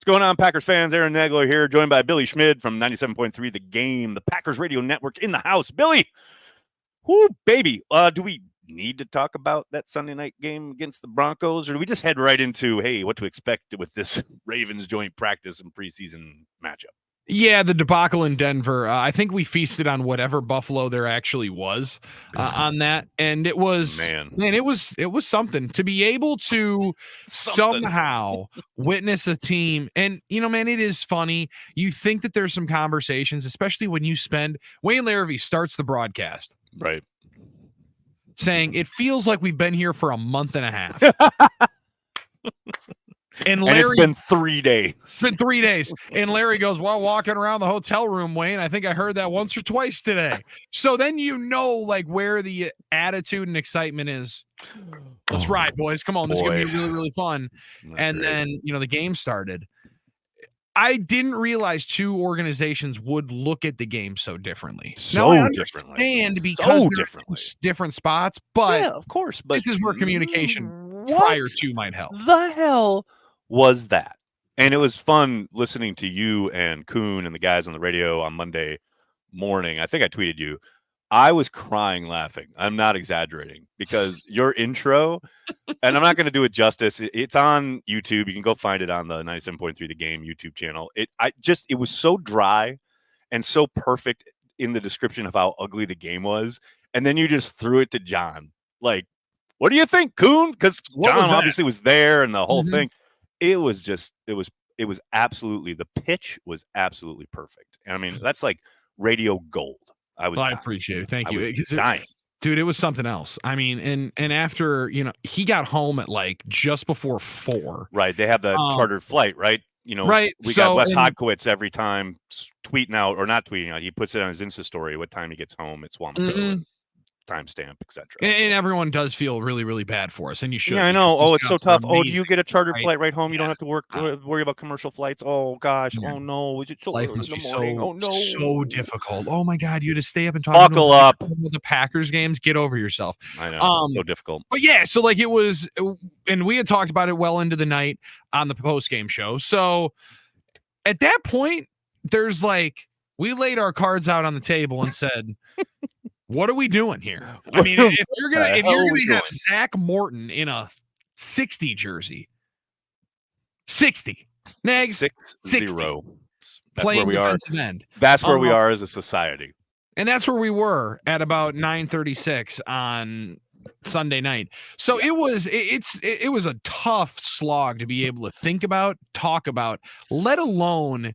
going on, Packers fans? Aaron Nagler here, joined by Billy Schmid from 97.3 The Game, the Packers radio network in the house. Billy, whoo, baby, do we need to talk about that Sunday night game against the Broncos, or do we just head right into, hey, what to expect with this Ravens joint practice and preseason matchup? Yeah, the debacle in Denver. I think we feasted on whatever Buffalo there actually was on that, and it was it was something to be able to somehow witness a team. And man, it is funny. You think that there's some conversations, especially when you spend. Wayne Larrivee starts the broadcast, right, saying it feels like we've been here for a month and a half. And Larry, it's been 3 days. It's been 3 days. And Larry goes, well, walking around the hotel room, Wayne, I think I heard that once or twice today. So then like where the attitude and excitement is. Let's ride, boys. Come on. This is going to be really, really fun. And then, the game started. I didn't realize two organizations would look at the game so differently. So now, I differently. Understand because they're different spots, but yeah, of course. But this is where communication prior to might help. The hell was that? And it was fun listening to you and Kuhn and the guys on the radio on Monday morning. I think I tweeted you. I was crying laughing. I'm not exaggerating because your intro, and I'm not going to do it justice. It's on YouTube. You can go find it on the 97.3 The Game YouTube channel. It was so dry and so perfect in the description of how ugly the game was. And then you just threw it to John. Like, what do you think, Kuhn? Because John obviously was there and the whole thing. It was absolutely, the pitch was absolutely perfect. And I mean, that's like radio gold. I appreciate it. Thank you. Dude, it was something else. I mean, and after, he got home at like just before 4. Right. They have the chartered flight, right? Right. We got Wes Hodkowitz every time tweeting out, or not tweeting out. He puts it on his Insta story what time he gets home at Swamico. Timestamp, etc. And everyone does feel really, really bad for us, and you should. Yeah, I know. Oh, it's so tough. Oh, do you get a chartered flight right home? You don't have to worry about commercial flights. Oh gosh. Yeah. Oh no. Is it so Life must be so difficult. Oh my God, you had to stay up and talk. Buckle up. The Packers games. Get over yourself. I know. So difficult. But yeah, so like it was, and we had talked about it well into the night on the post game show. So at that point, there's like we laid our cards out on the table and said. What are we doing here? I mean, if you're gonna have Zach Morton in a 60 jersey, 60 Nags 6-0. That's playing where we are. End. That's where we are as a society, and that's where we were at about 9:36 on Sunday night. So it was a tough slog to be able to think about, talk about, let alone.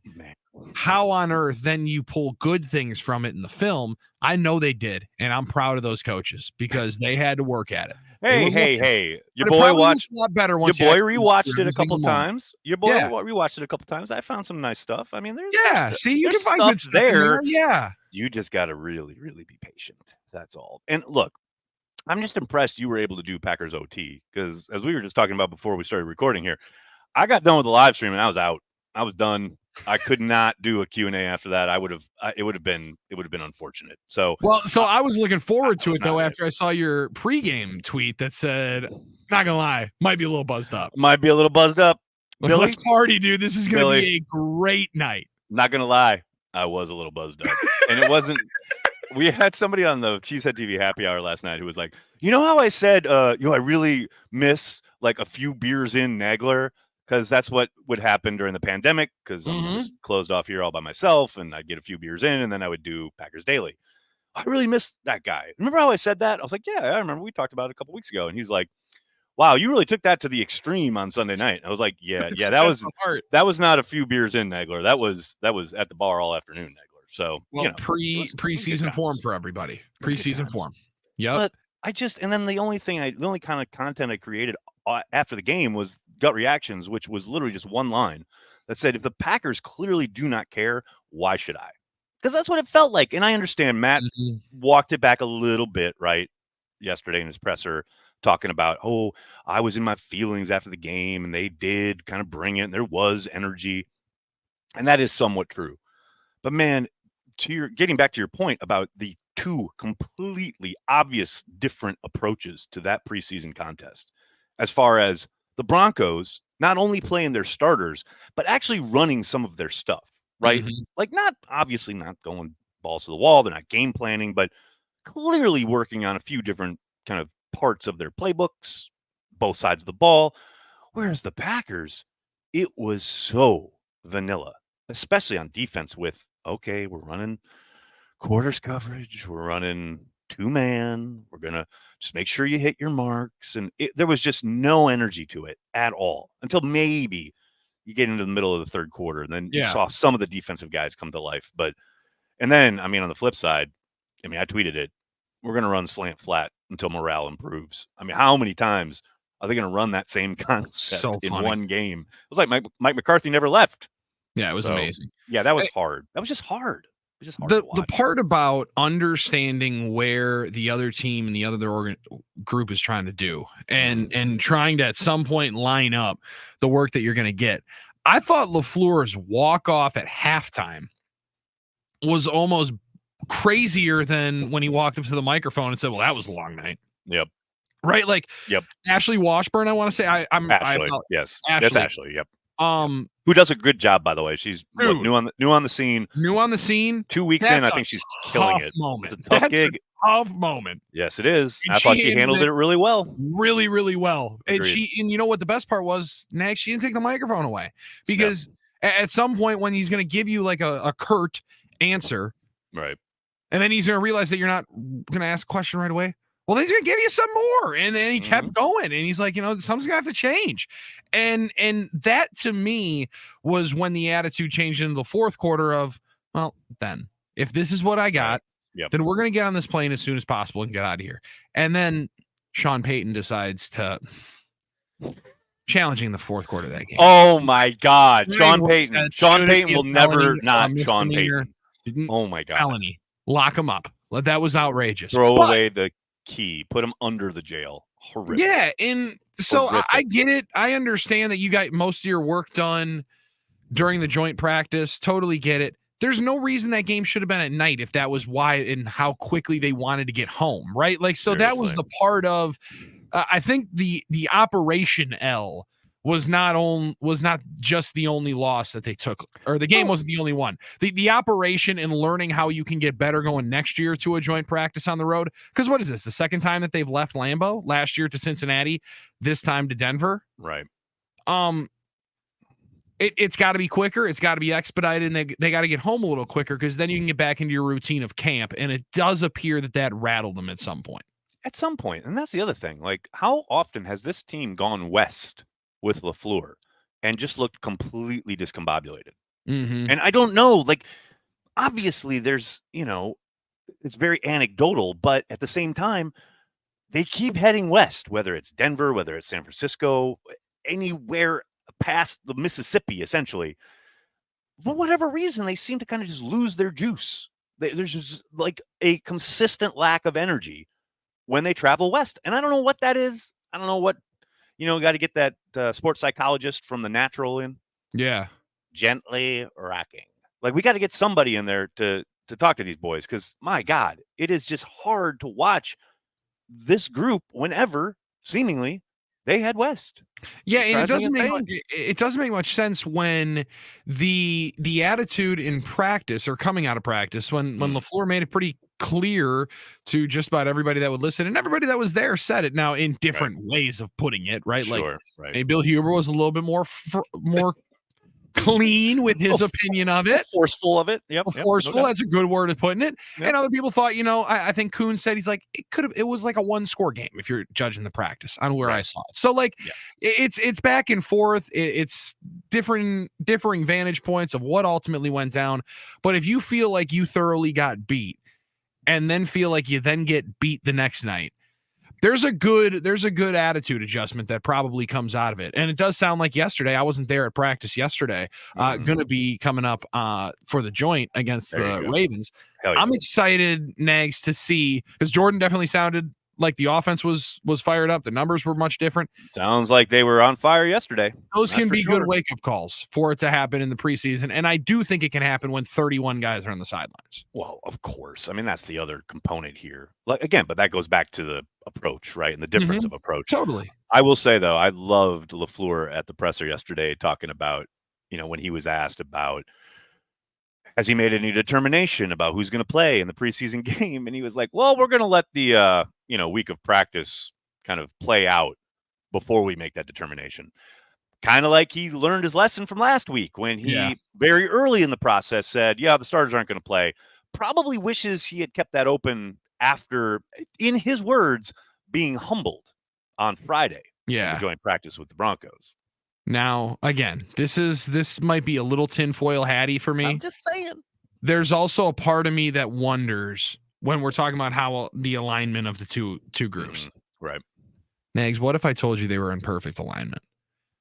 How on earth then you pull good things from it in the film? I know they did, and I'm proud of those coaches because they had to work at it. Hey! Your boy watched a lot better. Your boy rewatched it a couple times. Rewatched it a couple times. I found some nice stuff. I mean, there's see, you can find good stuff there. Yeah, you just got to really, really be patient. That's all. And look, I'm just impressed you were able to do Packers OT because as we were just talking about before we started recording here, I got done with the live stream and I was out. I was done. I could not do a Q&A after that. It would have been unfortunate. So I was looking forward to it though after I saw your pregame tweet that said, not gonna lie, might be a little buzzed up. Billy, let's party, dude. This is gonna be a great night. Not gonna lie, I was a little buzzed up, and it wasn't. We had somebody on the Cheesehead TV happy hour last night who was like, how I said, I really miss like a few beers in Nagler. Because that's what would happen during the pandemic, because I'm just closed off here all by myself, and I'd get a few beers in, and then I would do Packers Daily. I really miss that guy. Remember how I said that? I was like, yeah, I remember. We talked about it a couple weeks ago. And he's like, wow, you really took that to the extreme on Sunday night. I was like, yeah, that was not a few beers in, Nagler. That was at the bar all afternoon, Nagler. So, preseason form for everybody. Preseason form. Yep. But and then the only kind of content I created after the game was gut reactions, which was literally just one line that said, if the Packers clearly do not care, why should I? Because that's what it felt like. And I understand Matt walked it back a little bit, right, yesterday in his presser, talking about, I was in my feelings after the game, and they did kind of bring it, and there was energy. And that is somewhat true. But, man, getting back to your point about the two completely obvious different approaches to that preseason contest, as far as the Broncos, not only playing their starters, but actually running some of their stuff, right? Mhm. Like not obviously not going balls to the wall. They're not game planning, but clearly working on a few different kind of parts of their playbooks, both sides of the ball. Whereas the Packers, it was so vanilla, especially on defense with, okay, we're running quarters coverage, we're running 2-man, we're going to just make sure you hit your marks. And there was just no energy to it at all until maybe you get into the middle of the third quarter. And then you Yeah. saw some of the defensive guys come to life. And then, I mean, on the flip side, I mean, I tweeted it. We're going to run slant flat until morale improves. I mean, how many times are they going to run that same concept So in funny. one game? It was like Mike McCarthy never left. Yeah, it was So, amazing. yeah, that was hard. That was just hard. It was just hard to watch. The part about understanding where the other team and the other group is trying to do and trying to at some point line up the work that you're going to get. I thought LaFleur's walk off at halftime was almost crazier than when he walked up to the microphone and said, "Well, that was a long night." Yep. Right? Like, Yep. Ashley Washburn, I want to say Ashley. Yes. Ashley. That's Ashley. Yep. Who does a good job, by the way. She's new on the scene. New on the scene. 2 weeks in, I think she's killing it. Moment. It's a tough gig. Tough moment. Yes, it is. And I thought she handled it really well. Really, really well. Agreed. And you know what the best part was, Nag, she didn't take the microphone away. Because at some point when he's going to give you like a curt answer, right, and then he's going to realize that you're not going to ask a question right away, well, then he's going to give you some more. And then he kept going. And he's like, something's going to have to change. And that to me was when the attitude changed into the fourth quarter of, well, then if this is what I got, then we're going to get on this plane as soon as possible and get out of here. And then Sean Payton decides to challenging the fourth quarter of that game. Oh my God. Sean Payton. Sean Payton will never not Sean Payton. Oh my God. Felony. Lock him up. That was outrageous. Throw away the key. Put him under the jail. Horrific. Yeah. And so I get it. I understand that you got most of your work done during the joint practice. Totally get it. There's no reason that game should have been at night if that was why and how quickly they wanted to get home, right? Like, so Seriously. That was the part of, I think the Operation L was not just the only loss that they took, or the game wasn't the only one. The operation and learning how you can get better going next year to a joint practice on the road. Because what is this? The second time that they've left Lambeau? Last year to Cincinnati, this time to Denver. Right. It's got to be quicker. It's got to be expedited, and they got to get home a little quicker because then you can get back into your routine of camp. And it does appear that rattled them at some point. At some point, and that's the other thing. Like, how often has this team gone west with LaFleur and just looked completely discombobulated? And I don't know. Like, obviously, there's it's very anecdotal, but at the same time, they keep heading west. Whether it's Denver, whether it's San Francisco, anywhere past the Mississippi, essentially. For whatever reason, they seem to kind of just lose their juice. There's just like a consistent lack of energy when they travel west. And I don't know what that is. I don't know what, got to get that sports psychologist from The Natural in. Yeah. Gently rocking. Like, we got to get somebody in there to talk to these boys because, my God, it is just hard to watch this group whenever, seemingly, they head west. Yeah, and it doesn't make much sense when the attitude in practice or coming out of practice when LaFleur made it pretty clear to just about everybody that would listen, and everybody that was there said it now in different ways of putting it, right? Sure, like Bill Huber was a little bit more clean with his opinion of it, forceful of it. Forceful. No, that's a good word of putting it. Yep. And other people thought, I think Kuhn said he's like it was like a 1-score game if you're judging the practice on where I saw it. So it's back and forth. It's differing vantage points of what ultimately went down. But if you feel like you thoroughly got beat and then feel like you then get beat the next night, there's a good attitude adjustment that probably comes out of it. And it does sound like yesterday, I wasn't there at practice yesterday, going to be coming up for the joint against the Ravens. Yeah. I'm excited, Nags, to see, because Jordan definitely sounded like the offense was fired up. The numbers were much different. Sounds like they were on fire yesterday. Those can be good wake-up calls for it to happen in the preseason. And I do think it can happen when 31 guys are on the sidelines. Well, of course. I mean, that's the other component here. Like, again, but that goes back to the approach, right? And the difference of approach. Totally. I will say though, I loved LaFleur at the presser yesterday talking about, when he was asked about, has he made any determination about who's going to play in the preseason game? And he was like, well, we're going to let the, week of practice kind of play out before we make that determination. Kind of like he learned his lesson from last week when he very early in the process said, yeah, the starters aren't going to play. Probably wishes he had kept that open after, in his words, being humbled on Friday in the joint practice with the Broncos. Now, again, this might be a little tinfoil hatty for me. I'm just saying. There's also a part of me that wonders when we're talking about how the alignment of the two groups. Right. Nags, what if I told you they were in perfect alignment?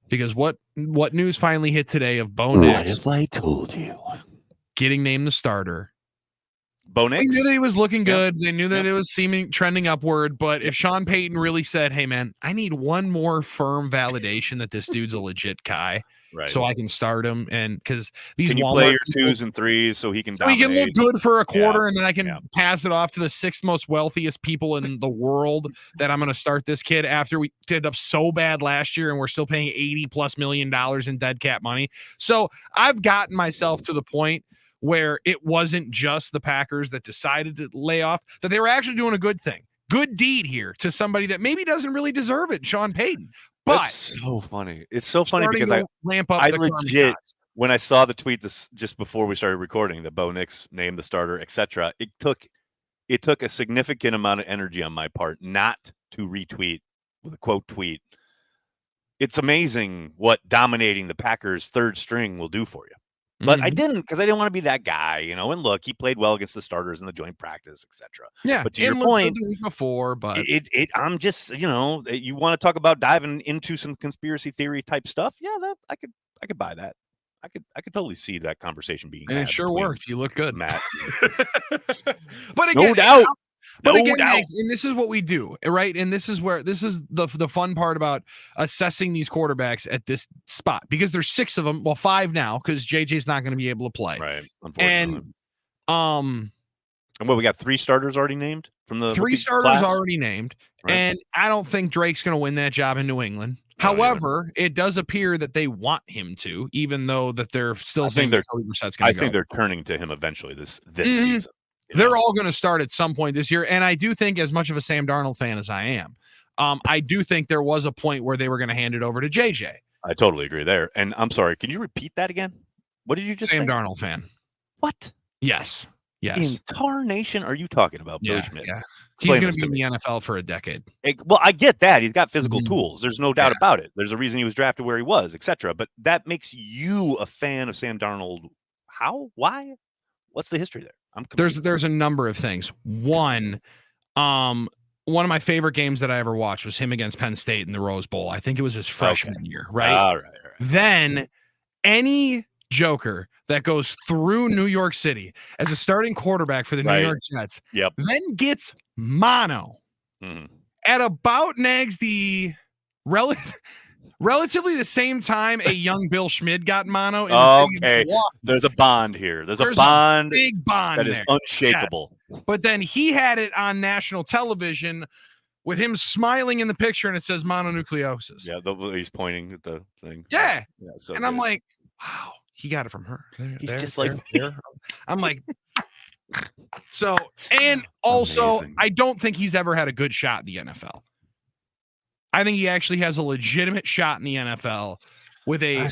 Because what news finally hit today of Bo Nix? What if I told you? Getting named the starter. Bo Nix? They knew that he was looking good. They knew that it was trending upward. But if Sean Payton really said, hey, man, I need one more firm validation that this dude's a legit guy so I can start him. And because these can you Walmart play your 2s and 3s so he can dominate? He can look good for a quarter and then I can pass it off to the 6th most wealthiest people in the world that I'm going to start this kid after we did up so bad last year and we're still paying $80+ million in dead cap money. So I've gotten myself to the point where it wasn't just the Packers that decided to lay off, that they were actually doing a good thing, good deed here to somebody that maybe doesn't really deserve it, Sean Payton. But that's so funny. It's so funny because I legit, when I saw the tweet this just before we started recording that Bo Nix named the starter, etc., it took a significant amount of energy on my part not to retweet with a quote tweet. It's amazing what dominating the Packers' third string will do for you. But I didn't because I didn't want to be that guy, And look, he played well against the starters in the joint practice, etc. Yeah, but to your point, the week before, but I'm just, you want to talk about diving into some conspiracy theory type stuff? Yeah, that I could buy that. I could totally see that conversation being. And it sure worked. You look good, Matt. But again, no doubt. But again, Max, and this is what we do, right? And this is the fun part about assessing these quarterbacks at this spot because there's 6 of them. Well, 5 now because JJ's not going to be able to play. Right. Unfortunately. And we got 3 starters already named from the 3 starters class? already named, right. And I don't think Drake's going to win that job in New England. However, it does appear that they want him to, even though that they're still saying that Cody Brissett's going to go. I think they're turning to him eventually this season. They're all going to start at some point this year. And I do think, as much of a Sam Darnold fan as I am, I do think there was a point where they were going to hand it over to JJ. I totally agree there. And I'm sorry, can you repeat that again? What did you just say? Sam Darnold fan. What? Yes. Incarnation are you talking about, Billy Schmidt? Yeah. He's going to be in the NFL for a decade. Well, I get that. He's got physical tools. There's no doubt about it. There's a reason he was drafted where he was, etc. But that makes you a fan of Sam Darnold. How? Why? What's the history there? There's a number of things. One of my favorite games that I ever watched was him against Penn State in the Rose Bowl. I think it was his freshman year, right? All right. Then any joker that goes through New York City as a starting quarterback for the New York Jets, then gets mono at about the relatively the same time a young Bill Schmid got mono. Okay, there's a bond here. There's a big bond that is unshakable. Yes. But then he had it on national television with him smiling in the picture, and it says mononucleosis. Yeah, he's pointing at the thing. Yeah, so and good. I'm like, wow, he got it from her. He's just like, I'm like. So, and also, amazing. I don't think he's ever had a good shot in the NFL. I think he actually has a legitimate shot in the NFL with a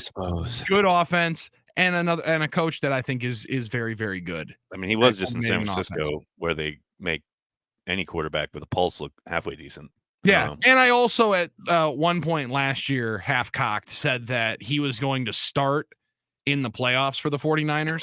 good offense and a coach that I think is very, very good. I mean, he was just in San Francisco where they make any quarterback with a pulse look halfway decent. Yeah. And I also at one point last year, half cocked, said that he was going to start in the playoffs for the 49ers.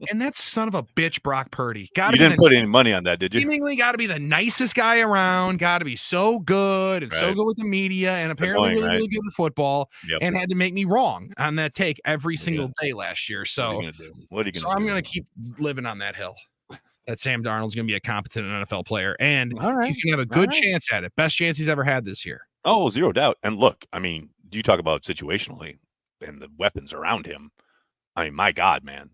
And that son of a bitch, Brock Purdy. You didn't put any money on that, did you? Seemingly got to be the nicest guy around, got to be so good and so good with the media, and apparently really good with football, and had to make me wrong on that take every single day last year. So, what are you gonna do? I'm going to keep living on that hill. That Sam Darnold's going to be a competent NFL player, and he's going to have a good chance at it. Best chance he's ever had this year. Oh, zero doubt. And look, I mean, you talk about situationally and the weapons around him. I mean, my God, man.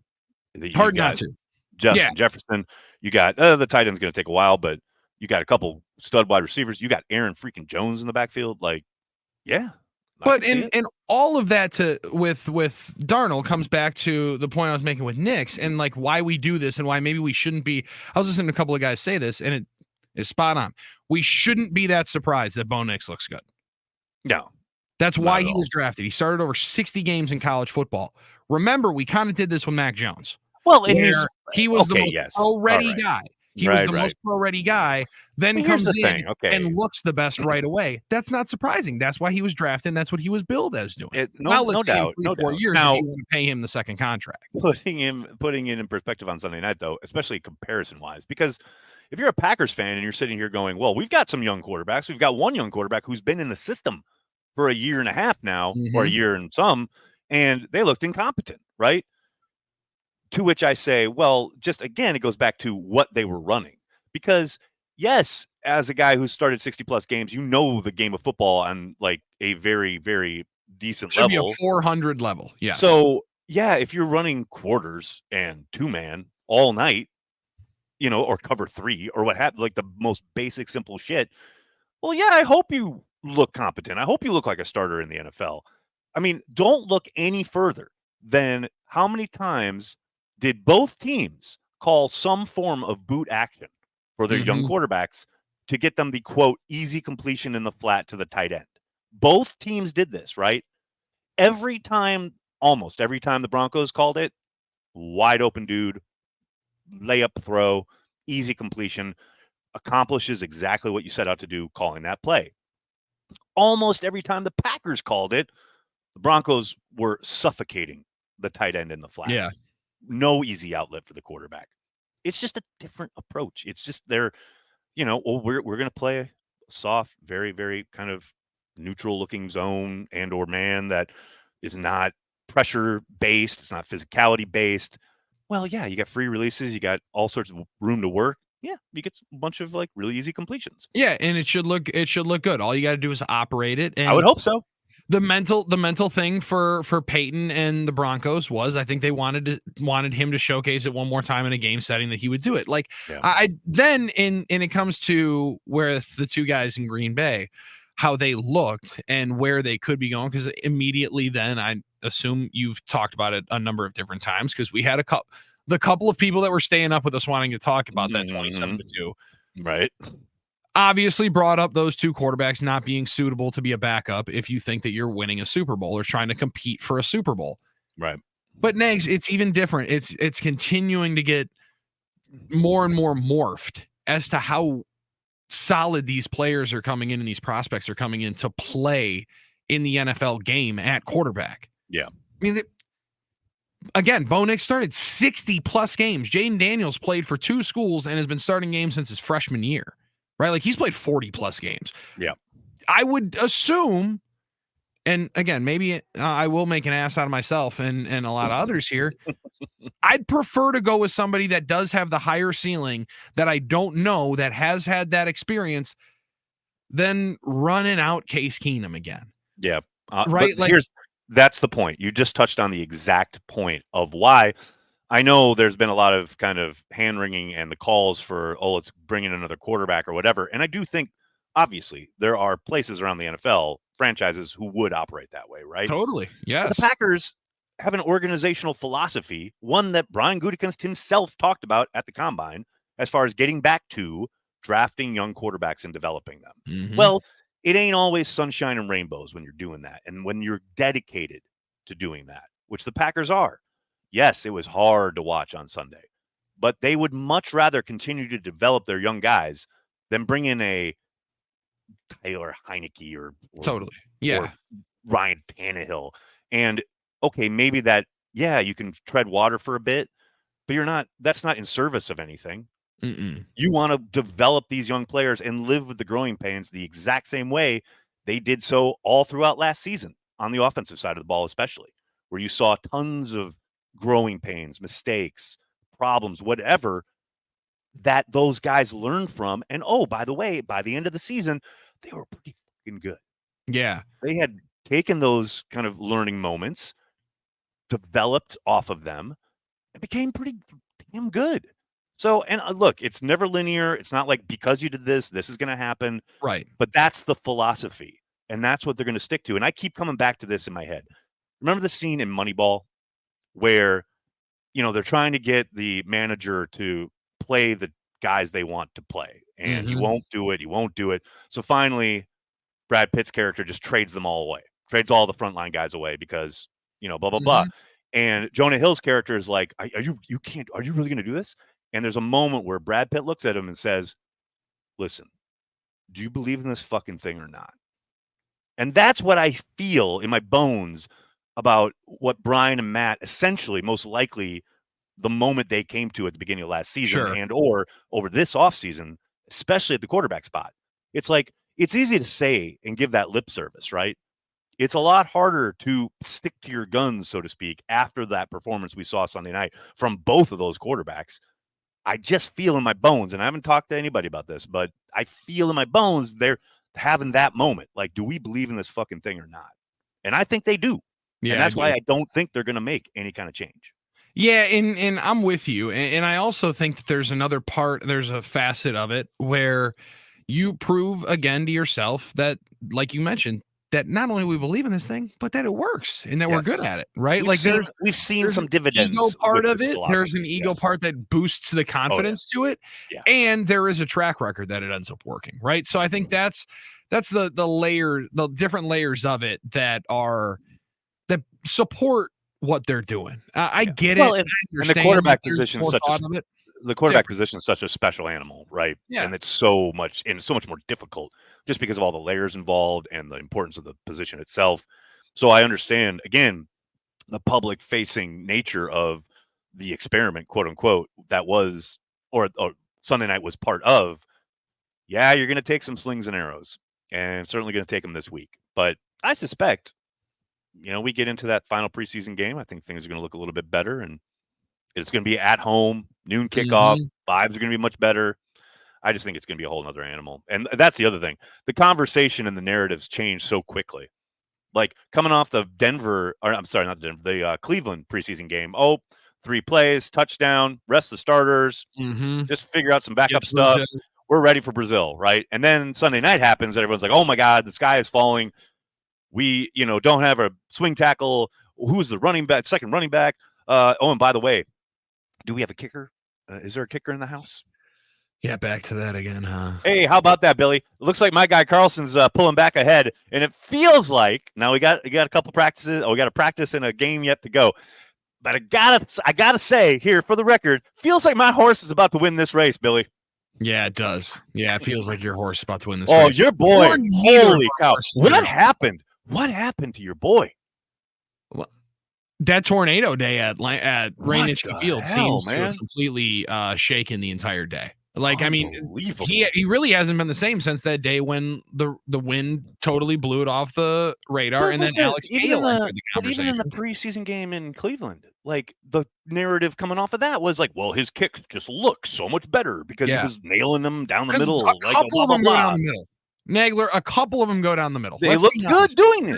Hard not to. Justin Jefferson. You got the tight end's going to take a while, but You got a couple stud wide receivers. You got Aaron freaking Jones in the backfield. Like, yeah, I But can see it. and all of that with Darnold comes back to the point I was making with Knicks and like why we do this and why maybe we shouldn't be. I was listening to a couple of guys say this and it is spot on. We shouldn't be that surprised that Bo Nix looks good. No, That's not why at he all. was drafted. He started over 60 games in college football. Remember, we kind of did this with Mac Jones, Well, and he's where he was the okay. most Yes, all pro-ready right, guy. He was right, the right. most pro-ready guy, then But here's comes the in thing. Okay, and looks the best right away. That's not surprising. That's why he was drafted, and that's what he was billed as doing. Now no let's see in doubt, 3 no 4 doubt. years if Now, you want to pay him the second contract. putting it in perspective on Sunday night, though, especially comparison wise, because if you're a Packers fan and you're sitting here going, "Well, we've got some young quarterbacks. We've got one young quarterback who's been in the system for a year and a half now, or a year and some, and they looked incompetent, right?" To which I say, well, just again, it goes back to what they were running. Because, yes, as a guy who started 60 plus games, you know the game of football on like a very, very decent Should be a level. 400 level. Yes. So, yeah, if you're running quarters and 2-man all night, or cover 3 or what have like the most basic, simple shit. Well, yeah, I hope you look competent. I hope you look like a starter in the NFL. I mean, don't look any further than how many times did both teams call some form of boot action for their young quarterbacks to get them the quote easy completion in the flat to the tight end. Both teams did this, right? Almost every time the Broncos called it, wide open dude, layup throw, easy completion, accomplishes exactly what you set out to do calling that play. Almost every time the Packers called it, the Broncos were suffocating the tight end in the flat. Yeah. No easy outlet for the quarterback. It's just a different approach. It's just we're going to play a soft, very, very kind of neutral looking zone and or man that is not pressure based. It's not physicality based. Well, yeah, you got free releases. You got all sorts of room to work. Yeah, you get a bunch of like really easy completions. Yeah, and it should look good. All you got to do is operate it. And I would hope so. The mental thing for Peyton and the Broncos was I think they wanted him to showcase it one more time in a game setting that he would do it. Like Yeah. I then in it comes to where the two guys in Green Bay, how they looked and where they could be going, because immediately then I assume you've talked about it a number of different times because we had the couple of people that were staying up with us wanting to talk about that 27-2. Right. Obviously brought up those two quarterbacks not being suitable to be a backup if you think that you're winning a Super Bowl or trying to compete for a Super Bowl. Right. But Nags, it's even different. It's continuing to get more and more morphed as to how solid these players are coming in and these prospects are coming in to play in the NFL game at quarterback. Yeah. I mean, again, Bo Nix started 60 plus games. Jaden Daniels played for 2 schools and has been starting games since his freshman year. Right? Like he's played 40 plus games. Yeah. I would assume, and again, maybe I will make an ass out of myself and a lot of others here. I'd prefer to go with somebody that does have the higher ceiling that I don't know that has had that experience than running out Case Keenum again. Yeah. Right? But that's the point. You just touched on the exact point of why. I know there's been a lot of kind of hand wringing and the calls for, let's bring in another quarterback or whatever. And I do think, obviously, there are places around the NFL, franchises who would operate that way, right? Totally. Yes. But the Packers have an organizational philosophy, one that Brian Gutekunst himself talked about at the Combine, as far as getting back to drafting young quarterbacks and developing them. Well, it ain't always sunshine and rainbows when you're doing that. And when you're dedicated to doing that, which the Packers are. Yes, it was hard to watch on Sunday, but they would much rather continue to develop their young guys than bring in a Taylor Heineke or totally. Yeah. or Ryan Tannehill. And okay, maybe that, yeah, you can tread water for a bit, but that's not in service of anything. You want to develop these young players and live with the growing pains the exact same way they did so all throughout last season on the offensive side of the ball, especially where you saw tons of growing pains, mistakes, problems, whatever that those guys learned from. And by the way, by the end of the season, they were pretty fucking good. Yeah. They had taken those kind of learning moments, developed off of them, and became pretty damn good. So, and look, it's never linear. It's not like because you did this, this is going to happen. Right. But that's the philosophy, and that's what they're going to stick to. And I keep coming back to this in my head. Remember the scene in Moneyball where, they're trying to get the manager to play the guys they want to play, and he won't do it. He won't do it. So finally, Brad Pitt's character just trades them all away, trades all the frontline guys away because, blah, blah, blah. And Jonah Hill's character is like, are you really going to do this? And there's a moment where Brad Pitt looks at him and says, listen, do you believe in this fucking thing or not? And that's what I feel in my bones about what Brian and Matt essentially, most likely, the moment they came to at the beginning of last season and or over this offseason, especially at the quarterback spot. It's like, it's easy to say and give that lip service, right? It's a lot harder to stick to your guns, so to speak, after that performance we saw Sunday night from both of those quarterbacks. I just feel in my bones, and I haven't talked to anybody about this, but I feel in my bones they're having that moment. Like, do we believe in this fucking thing or not? And I think they do. Yeah, and that's why I don't think they're going to make any kind of change. Yeah, and I'm with you. And I also think that there's another part, there's a facet of it where you prove again to yourself that, like you mentioned, that not only we believe in this thing, but that it works and that we're good at it, right? We've seen some dividends. Ego part of it. There's an ego part that boosts the confidence to it, and there is a track record that it ends up working, right? So I think that's the different layers of it that support what they're doing. I get it. And the quarterback position is such a special animal, right? Yeah. And it's so much more difficult just because of all the layers involved and the importance of the position itself. So I understand, again, the public facing nature of the experiment, quote unquote, that was, or Sunday night was part of. Yeah, you're going to take some slings and arrows, and certainly going to take them this week. But I suspect, we get into that final preseason game. I think things are going to look a little bit better, and it's going to be at home, noon kickoff. Vibes are going to be much better. I just think it's going to be a whole nother animal. And that's the other thing. The conversation and the narratives change so quickly. Like coming off the Cleveland preseason game. 3 plays, touchdown, rest the starters, just figure out some backup stuff. We're ready for Brazil, right? And then Sunday night happens, and everyone's like, oh my God, the sky is falling. We, don't have a swing tackle. Who's the second running back? And by the way, do we have a kicker? Is there a kicker in the house? Yeah, back to that again, huh? Hey, how about that, Billy? It looks like my guy Carlson's pulling back ahead, and it feels like now we got a couple practices. We got a practice and a game yet to go. But I gotta say here for the record, feels like my horse is about to win this race, Billy. Yeah, it does. Yeah, it feels like your horse is about to win this race. Oh, race. Your boy! Holy cow! What happened? What happened to your boy? That tornado day at Rainichi Field seems to have completely shaken the entire day. Like, I mean, he really hasn't been the same since that day when the wind totally blew it off the radar, and then Alex Hale entered the conversation. Even in the preseason game in Cleveland, like the narrative coming off of that was like, well, his kicks just look so much better because he was nailing them down the middle. A couple of them go down the middle. Nagler, a couple of them go down the middle. They look good doing it.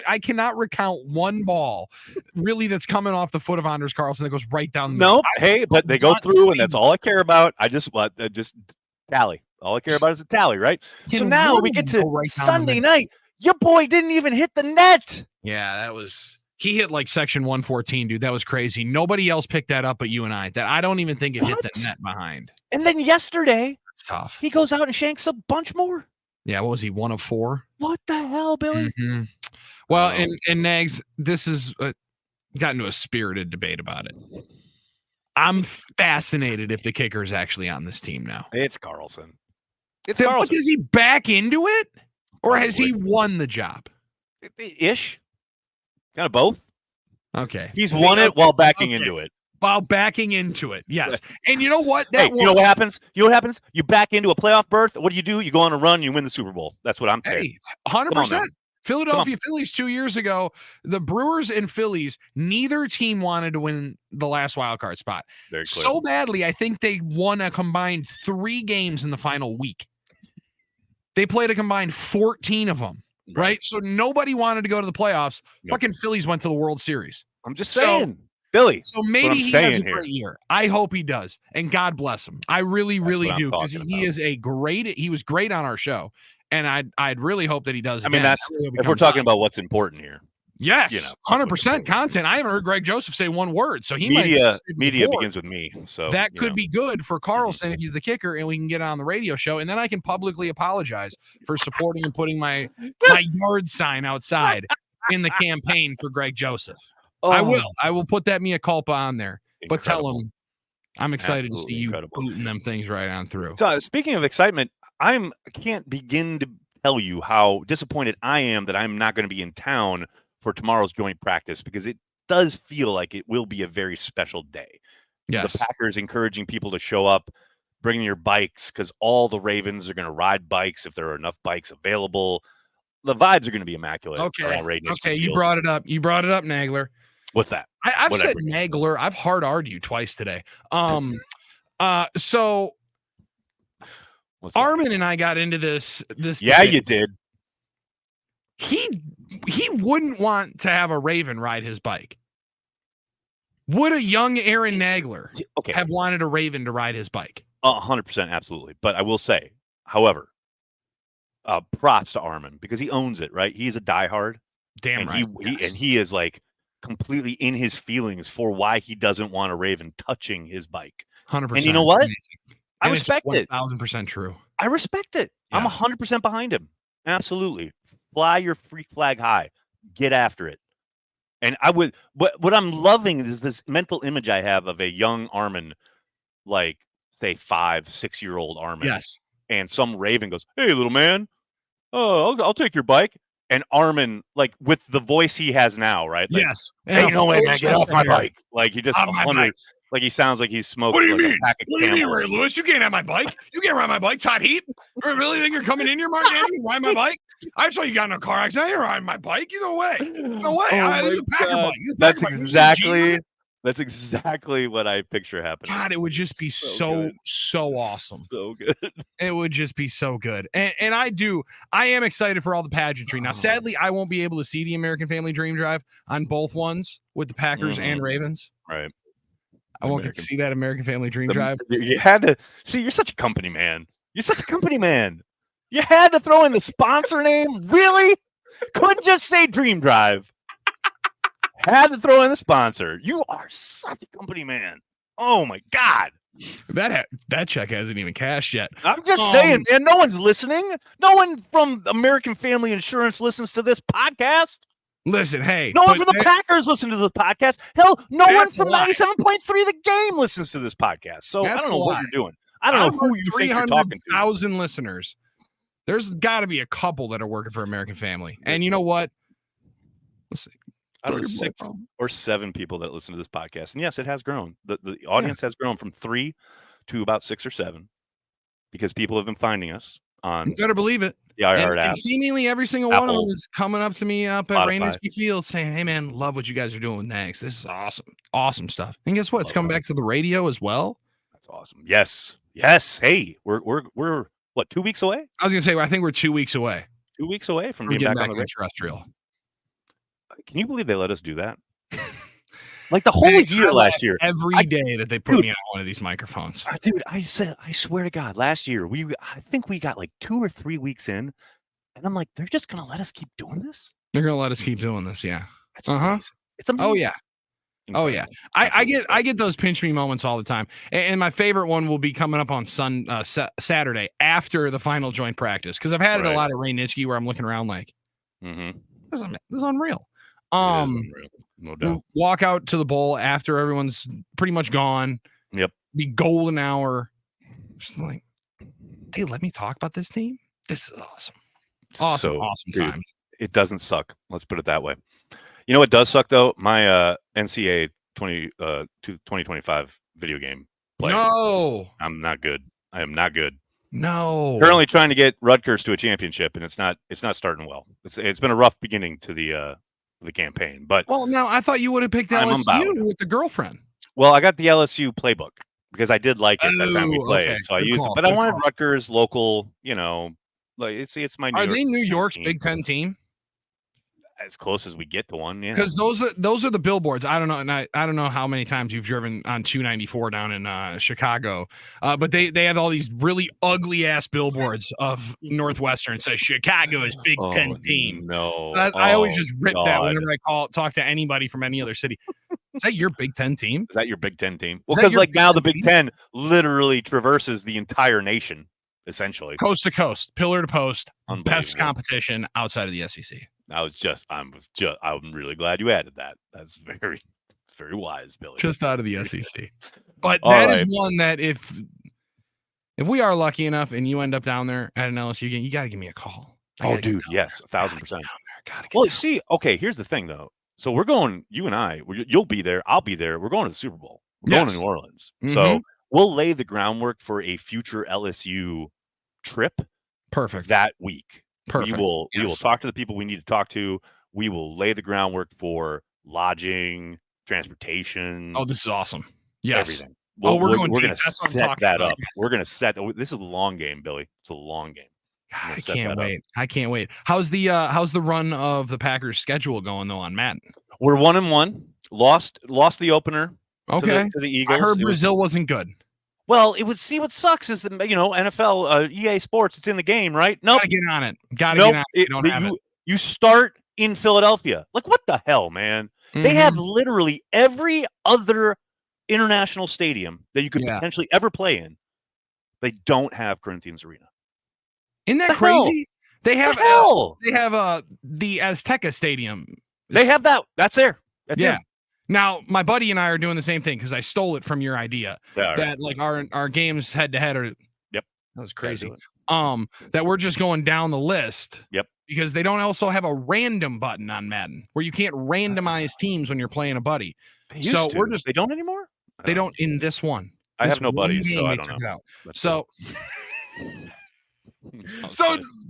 I cannot recount one ball really that's coming off the foot of Anders Carlson that goes right down the middle. No, hey, but they go through, and that's all I care about. I just tally. All I care about is the tally, right? So now we get to Sunday night. Your boy didn't even hit the net. Yeah, he hit like section 114, dude. That was crazy. Nobody else picked that up but you and I. That I don't even think it hit the net behind. And then yesterday, tough. He goes out and shanks a bunch more. Yeah, what was he? 1 of 4? What the hell, Billy? Well, and Nags, this is got into a spirited debate about it. I'm fascinated if the kicker is actually on this team now. It's Carlson. But is he back into it, or has he won the job? Ish. Kind of both. Okay. He's won it while backing into it. While backing into it, yes. And you know what? You know what happens? You back into a playoff berth. What do? You go on a run. You win the Super Bowl. That's what I'm saying. 100%. Philadelphia Phillies 2 years ago, the Brewers and Phillies, neither team wanted to win the last wild card spot. Very clear. So badly, I think they won a combined 3 games in the final week. They played a combined 14 of them, right? So nobody wanted to go to the playoffs. Fucking Phillies went to the World Series. I'm just saying. Billy. So That's what maybe I'm he has saying a here. great year. I hope he does, and God bless him. I really, That's really what I'm do, because talking he about. is he was great on our show, and I'd really hope that he does I again. mean, that's I really hope he if we're comes talking on. about what's important here. Yes, You know, that's 100% what's important. content. I haven't heard Greg Joseph say one word, so he might Media begins with me. So that you could know. be good for Carlson if he's the kicker, and we can get on the radio show, and then I can publicly apologize for supporting and putting my yard sign outside in the campaign for Greg Joseph. I will put that mea culpa on there, but tell him I'm excited to see you booting them things right on through. So speaking of excitement, I can't begin to tell you how disappointed I am that I'm not going to be in town for tomorrow's joint practice, because it does feel like it will be a very special day. Yes. The Packers encouraging people to show up, bring your bikes, because all the Ravens are going to ride bikes if there are enough bikes available. The vibes are going to be immaculate. Okay. You brought it up. Nagler. What's that? I've said Nagler. I've hard argued you twice today. So Armin and I got into this. Yeah, debate. You did. He wouldn't want to have a Raven ride his bike. Would a young Aaron Nagler have wanted a Raven to ride his bike? 100%, absolutely. But I will say, however, props to Armin, because he owns it, right? He's a diehard. Damn right. He is like completely in his feelings for why he doesn't want a Raven touching his bike. 100%. And you know what? I respect it. 1,000% true. I respect it. Yes. I'm 100% behind him. Absolutely. Fly your freak flag high. Get after it. And I would. What I'm loving is this mental image I have of a young Armin, like say 5-6-year-old Armin. Yes. And some Raven goes, "Hey, little man, I'll take your bike." And Armin, like with the voice he has now, right? Like, yes. Hey, no way, man, get off my bike. Like he just 100. Like he sounds like he's smoked. What do you mean? A pack of what do you mean, Ray Lewis? You can't have my bike. You can't ride my bike, Todd Heap. You really think you're coming in here, Mark Anthony, ride my bike? I saw you got in a car accident. You're riding my bike. No way. No way. This is a Packer bike. That's exactly what I picture happening. God, it would just be so awesome. So good. It would just be so good. And I am excited for all the pageantry. Now, sadly, I won't be able to see the American Family Dream Drive on both ones with the Packers and Ravens. Right. I won't get to see that American Family Dream Drive. You had to see. You're such a company man. You had to throw in the sponsor name. Really? Couldn't just say Dream Drive. Had to throw in the sponsor. You are such a company man. Oh my God. That check hasn't even cashed yet. I'm just saying, man. No one's listening. No one from American Family Insurance listens to this podcast. Listen, hey. No one from the Packers listens to this podcast. Hell, no one from 97.3 The Game listens to this podcast. So I don't know what you're doing. I don't know who you think you're talking to. 300,000 listeners. There's got to be a couple that are working for American Family. And you know what? Let's see. I don't know, 6 or 7 people that listen to this podcast. And yes, it has grown. The audience has grown from 3 to about 6 or 7, because people have been finding us on. You better believe it. The iHeart app. And seemingly every single one of them is coming up to me up at Rainiski Field saying, "Hey man, love what you guys are doing next. This is awesome. Awesome stuff." And guess what? It's coming back to the radio as well. That's awesome. Yes. Hey, we're what, 2 weeks away? I was gonna say, I think we're 2 weeks away. 2 weeks away from being back on the terrestrial. Can you believe they let us do that? Like the whole year last year. Every day that they put me on one of these microphones. Dude, I swear to God, last year I think we got like 2 or 3 weeks in, and I'm like, they're just gonna let us keep doing this? They're gonna let us keep doing this, yeah. It's amazing. It's amazing. Oh yeah. Incredible. Oh yeah. I get those pinch me moments all the time. And my favorite one will be coming up on Saturday after the final joint practice, because I've had it a lot at Ray Nitschke where I'm looking around like, this is unreal. No doubt. Walk out to the bowl after everyone's pretty much gone. Yep. The golden hour. Just like, hey, let me talk about this team. This is awesome. Awesome time. It doesn't suck. Let's put it that way. You know what does suck though? My NCAA 2025 video game play. No. I'm not good. I am not good. No. Currently trying to get Rutgers to a championship, and it's not starting well. It's been a rough beginning to the campaign. But now I thought you would have picked LSU with the girlfriend. Well, I got the LSU playbook because I did like it that time we played, so I used it. But I wanted Rutgers local. You know, like it's my. Are they New York's Big Ten team? as close as we get to one, yeah. Because those are the billboards. I don't know, and I don't know how many times you've driven on 294 down in Chicago, but they have all these really ugly ass billboards of Northwestern. It says Chicago's Big Ten team. No. So I always Oh, just rip that God. whenever I talk to anybody from any other city. Is that your Big Ten team? Is that your Big Ten team? Well, that because your like Big now Ten the Big team? Ten literally traverses the entire nation, essentially. Coast to coast, pillar to post, best Unbelievable. competition outside of the SEC. I'm really glad you added that. That's very wise, Billy. Just out of the SEC. But All that is right. one that if we are lucky enough and you end up down there at an LSU game, you got to give me a call. Oh, dude, yes, 1,000%. Gotta get Well, down. see, okay, here's the thing, though. So we're going, you and I, you'll be there, I'll be there. We're going to the Super Bowl. We're going to Yes. New Orleans. Mhm. So we'll lay the groundwork for a future LSU trip Perfect. that week. Perfect. We will Yes. talk to the people we need to talk to. We will lay the groundwork for lodging, transportation. Oh, this is awesome. Yes. Everything. We're going going deep. to That's what I'm set talking that about. up. We're going to set. This is a long game, Billy. It's a long game. God, I set can't that up. wait. I can't wait. How's the run of the Packers schedule going though on Madden? We're 1-1. Lost the opener Okay. to the Eagles. I heard Brazil wasn't good. Well, it was. See, what sucks is that NFL, EA Sports. It's in the game, right? Nope. Gotta get on it. Get on it. You start in Philadelphia. Like, what the hell, man? They have literally every other international stadium that you could potentially ever play in. They don't have Corinthians Arena. Isn't that crazy? They have the Azteca Stadium. They have that. That's there. That's it. Now, my buddy and I are doing the same thing because I stole it from your idea that like our games head to head are. Yep. That was crazy. That we're just going down the list. Yep. Because they don't also have a random button on Madden where you can't randomize teams when you're playing a buddy. They don't anymore. They don't in this one. I have no buddies, so I don't know. So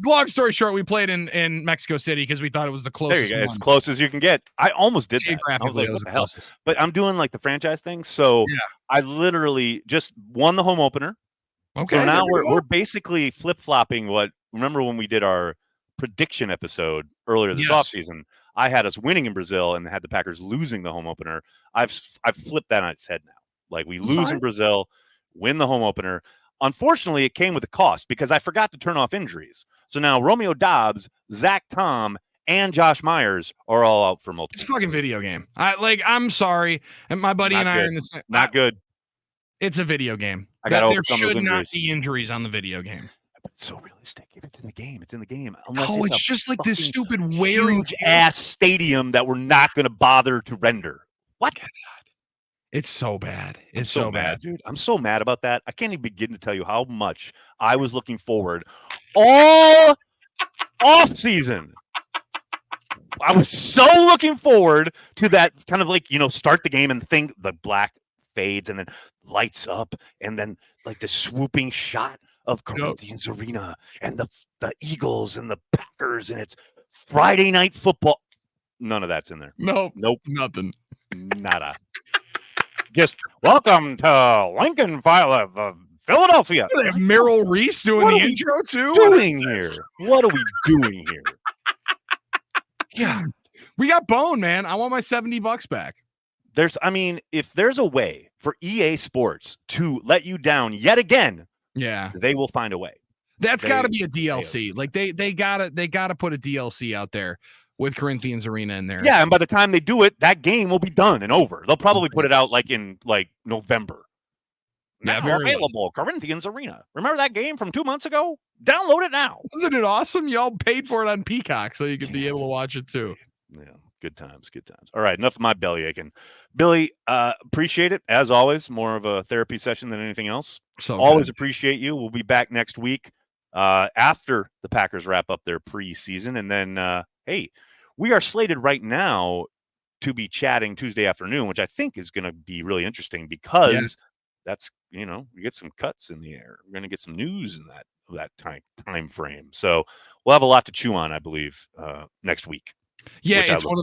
long story short, we played in Mexico City because we thought it was the closest. There you go, as close as you can get. I almost did that. I was like, what the hell? But I'm doing like the franchise thing, so I literally just won the home opener. Okay. So now we're basically flip-flopping remember when we did our prediction episode earlier this offseason, I had us winning in Brazil and had the Packers losing the home opener. I've flipped that on its head now. Like, we lose in Brazil, win the home opener. Unfortunately, it came with a cost because I forgot to turn off injuries. So now Romeo Dobbs, Zach Tom, and Josh Myers are all out for multiple. It's a fucking video game. I'm sorry. And my buddy and I are in the same. Not good. It's a video game. There should not be injuries on the video game. But it's so realistic. If it's in the game, it's in the game. It's just like this stupid huge ass stadium that we're not going to bother to render. What? God. It's so bad. It's so bad, dude. I'm so mad about that. I can't even begin to tell you how much I was looking forward all off season. I was so looking forward to that kind of like, start the game and think the black fades and then lights up and then like the swooping shot of Corinthians Arena and the Eagles and the Packers and it's Friday Night Football. None of that's in there. Nope. Nothing. Nada. Just welcome to Lincoln Philadelphia. They have Merrill Reese doing the intro too. What are we doing here? Yeah, we got bone, man. I want my $70 back. If there's a way for EA Sports to let you down yet again, they will find a way. That's got to be a DLC. Like they gotta put a DLC out there with Corinthians Arena in there. Yeah, and by the time they do it, that game will be done and over. They'll probably put it out in November. Now available, Corinthians Arena. Remember that game from 2 months ago? Download it now. Isn't it awesome? Y'all paid for it on Peacock, so you could be able to watch it too. Yeah, good times. All right, enough of my belly aching. Billy, appreciate it, as always. More of a therapy session than anything else. So always appreciate you. We'll be back next week after the Packers wrap up their preseason. And then, hey, we are slated right now to be chatting Tuesday afternoon, which I think is going to be really interesting because that's, we get some cuts in the air. We're going to get some news in that time frame. So we'll have a lot to chew on, I believe, next week. Yeah, it's one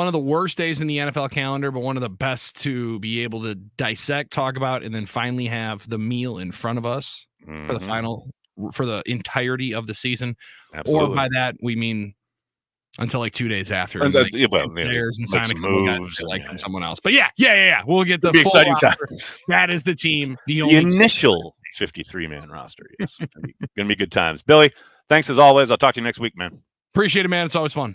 of the worst days in the NFL calendar, but one of the best to be able to dissect, talk about, and then finally have the meal in front of us for the entirety of the season. Absolutely. Or by that we mean until like 2 days after. And And players and sign a couple moves from someone else. But yeah. We'll get the full exciting roster. times. That is the team. The initial 53-man roster. Yes, gonna be good times. Billy, thanks as always. I'll talk to you next week, man. Appreciate it, man. It's always fun.